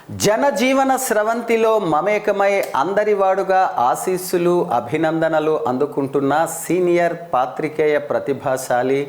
జనజీవన స్రవంతిలో మమేకమై అందరివాడుగా ఆశీస్సులు అభినందనలు అందుకుంటున్న సీనియర్ పాత్రికేయ ప్రతిభాశాలి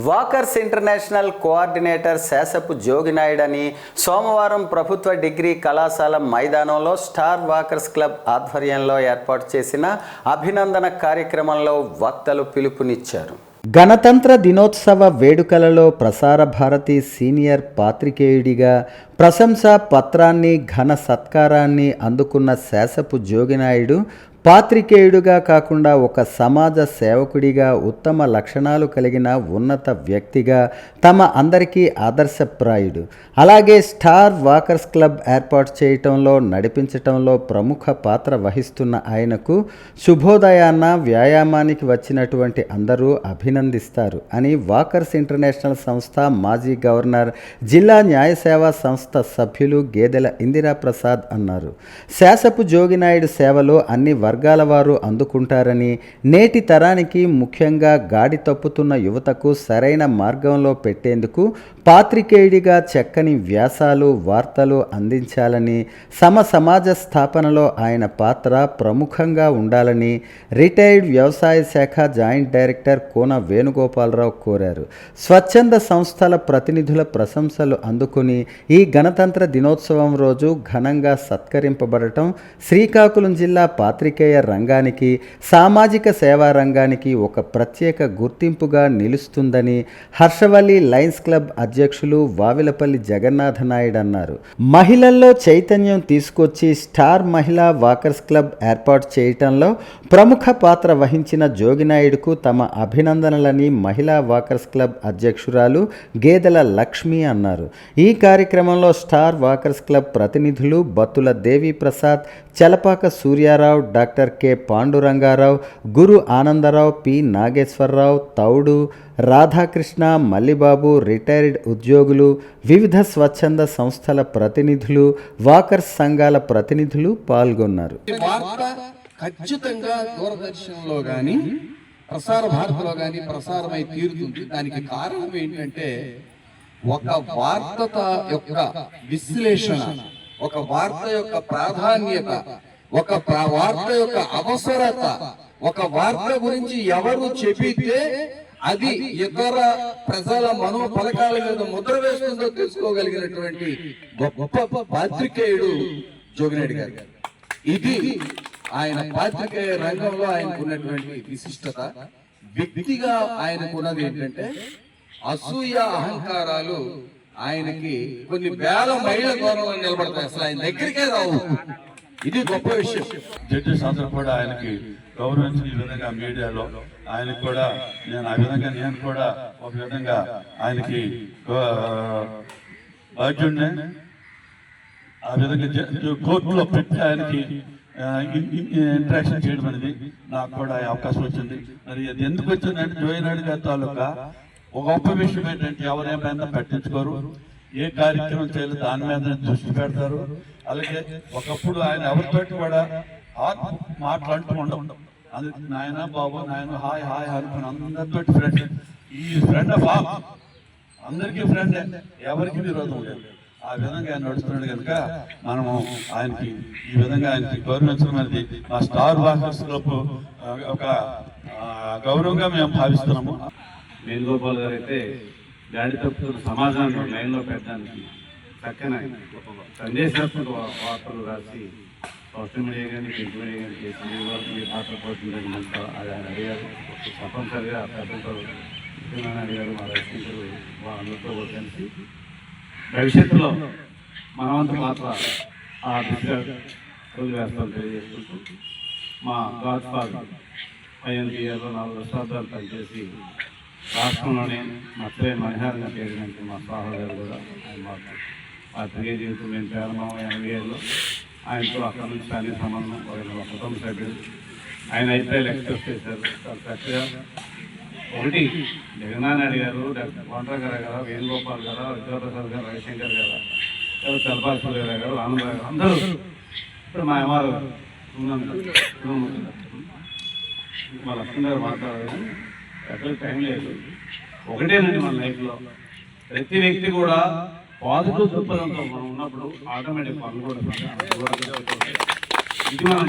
వాకర్స్ ఇంటర్నేషనల్ కోఆర్డినేటర్ శేషపు జోగినాయుడని సోమవారం ప్రభుత్వ డిగ్రీ కళాశాల మైదానంలో స్టార్ వాకర్స్ క్లబ్ ఆధ్వర్యంలో ఏర్పాటు చేసిన అభినందన కార్యక్రమంలో వక్తలు పిలుపునిచ్చారు. గణతంత్ర దినోత్సవ వేడుకలలో ప్రసార భారతి సీనియర్ పాత్రికేయుడిగా ప్రశంసా పత్రాన్ని ఘన సత్కారాన్ని అందుకున్న శేషపు జోగినాయుడు పాత్రికేయుడిగా కాకుండా ఒక సమాజ సేవకుడిగా ఉత్తమ లక్షణాలు కలిగిన ఉన్నత వ్యక్తిగా తమ అందరికీ ఆదర్శప్రాయుడు. అలాగే స్టార్ వాకర్స్ క్లబ్ ఏర్పాటు చేయటంలో నడిపించటంలో ప్రముఖ పాత్ర వహిస్తున్న ఆయనకు శుభోదయాన్న వ్యాయామానికి వచ్చినటువంటి అందరూ అభినందిస్తారు అని వాకర్స్ ఇంటర్నేషనల్ సంస్థ మాజీ గవర్నర్, జిల్లా న్యాయ సేవా సంస్థ సభ్యులు గేదెల ఇందిరాప్రసాద్ అన్నారు. శేషపు జోగినాయుడు సేవలు అన్ని వర్గాల వారు అందుకుంటారని, నేటి తరానికి ముఖ్యంగా గాడి తప్పుతున్న యువతకు సరైన మార్గంలో పెట్టేందుకు పాత్రికేయుడిగా చక్కని వ్యాసాలు వార్తలు అందించాలని, సమాజ స్థాపనలో ఆయన పాత్ర ప్రముఖంగా ఉండాలని రిటైర్డ్ వ్యవసాయ శాఖ జాయింట్ డైరెక్టర్ కోన వేణుగోపాలరావు కోరారు. స్వచ్ఛంద సంస్థల ప్రతినిధుల ప్రశంసలు అందుకుని ఈ గణతంత్ర దినోత్సవం రోజు ఘనంగా సత్కరింపబడటం శ్రీకాకుళం జిల్లా పాత్రికేయ రంగానికి, సామాజిక సేవా రంగానికి ఒక ప్రత్యేక గుర్తింపుగా నిలుస్తుందని హర్షవల్లి లయన్స్ క్లబ్ అధ్యక్షులు వావిలపల్లి జగన్నాథ నాయుడు అన్నారు. మహిళల్లో చైతన్యం తీసుకొచ్చి స్టార్ మహిళా వాకర్స్ క్లబ్ ఏర్పాటు చేయటంలో ప్రముఖ పాత్ర వహించిన జోగినాయుడుకు తమ అభినందనలని మహిళా వాకర్స్ క్లబ్ అధ్యక్షురాలు గేదెల లక్ష్మి అన్నారు. ఈ కార్యక్రమంలో స్టార్ వాకర్స్ క్లబ్ ప్రతినిధులు బత్తుల దేవిప్రసాద్, చలపాక సూర్యారావు, డాక్టర్ కె పాండురంగారావు, గురు ఆనందరావు, పి నాగేశ్వరరావు, తౌడు, రాధాకృష్ణ, మల్లిబాబు, రిటైర్డ్ ఉద్యోగులు, వివిధ స్వచ్ఛంద సంస్థల ప్రతినిధులు, వాకర్స్ సంఘాల ప్రతినిధులు పాల్గొన్నారు. ఖచ్చితంగా దూరదర్శన్లో కానీ ప్రసార భారతిలో కానీ ప్రసారమై తీరుతుంది. దానికి కారణం ఏంటంటే ఒక వార్త యొక్క విశ్లేషణ, ఒక వార్త యొక్క ప్రాధాన్యత, ఒక వార్త యొక్క అవసరత, ఒక వార్త గురించి ఎవరు చెప్పితే అది ఇతర ప్రజల మనోఫలకాల మీద ముద్ర వేస్తుందో తెలుసుకోగలిగినటువంటి గొప్ప పాత్రికేయుడు జోగినాయుడు గారు. ఇది ఆయన పాత్రికేయ రంగంలో ఆయనకున్నటువంటి విశిష్టత. వ్యక్తిగా ఆయనకున్నది ఏంటంటే అసూయ, అహంకారాలు ఆయనకి కొన్ని వేల మైళ్ళ దూరంలో నిలబడతాయి, అసలు ఆయన దగ్గరికే రావు. ఇది గొప్ప విషయం. జడ్జెస్ అందరూ కూడా ఆయనకి గౌరవించిన ఈ విధంగా మీడియాలో ఆయనకు కూడా నేను కూడా ఒక విధంగా ఆయనకి బాధ్యుడిని ఆ విధంగా కోర్టులో పెట్టి ఆయనకి ఇంట్రాక్షన్ చేయడం అనేది నాకు కూడా అవకాశం వచ్చింది. మరి అది ఎందుకు వచ్చిందంటే జోగినాయుడు గారి తాలూకా ఒక గొప్ప విషయం ఏంటంటే ఎవరేమైనా పట్టించుకోరు, ఏ కార్యక్రమం చేయాలి దాని మీద దృష్టి పెడతారు. అలాగే ఒకప్పుడు ఆయన ఎవరితోటి కూడా మాట్లాడుతూ ఉండవు. అందుకే నాయన బాబు, నాయన హాయ్ హాయ్ అనుకుని అందరితో ఫ్రెండ్. ఈ ఫ్రెండ్ ఆఫ్ ఆల్, అందరికీ ఫ్రెండ్, ఎవరికి విరోధం లేదు. ఆ విధంగా ఆయన నడుస్తున్నాడు కనుక మనము ఆయనకి ఈ విధంగా ఆయనకి గౌరవించడం అనేది మా స్టార్ వాకర్స్ క్లబ్ ఒక గౌరవంగా మేము భావిస్తున్నాము. వేణుగోపాల్ గారు అయితే గాడి తప్పుతున్న సమాజాన్ని లైన్లో పెట్టడానికి చక్కని సందేశాత్మక వార్తలు రాసి సోషల్ మీడియా కానీ ప్రింట్ మీడియా కానీ చేసి వారికి పాత్ర పోతుందని అది ఆయన అడిగారు. తప్పనిసరిగా పెద్దలు ముఖ్యమైన అడిగారు. మా రైతులు అందరితో కలిసి భవిష్యత్తులో మనవంత పాత్ర ఆ దిశగా రోజు వేస్తామని తెలియజేసుకుంటూ మా గాడ్ ఫాదర్ ఐఎన్టీఆర్లో 4 దశాబ్దాలు పనిచేసి రాష్ట్రంలోనే మత్స్య మనిహారంగా చేయడానికి మా సాహు గారు కూడా ఆయన మా తిరిగే జీవితం మేము ప్రారంభం 87లో ఆయనతో అక్కడి నుంచి అన్ని సంబంధం ఒక కుటుంబ సభ్యులు. ఆయన అయితే ఎక్స్ప్రెస్ చేశారు చాలా చక్కగా. ఒకటి జగన్నాథ్ గారు, డాక్టర్ కోండ్రగారు గారు, వేణుగోపాల్ గారు, విద్యాప్రసాద్ గారు, రవిశంకర్ గారు, చలపాక సూర్యారావు గారు, ఆనంద గారు, అందరూ ఇప్పుడు మా అమ్మారు మా లక్ష్మణ్ గారు మాట్లాడారు. ఎక్కడ టైం లేదు. ఒకటేనండి మన లైఫ్లో ప్రతి వ్యక్తి కూడా పాజిటివ్ దృక్పథంతో మనం ఉన్నప్పుడు ఆటోమేటిక్ పనులు కూడా ఇది మనం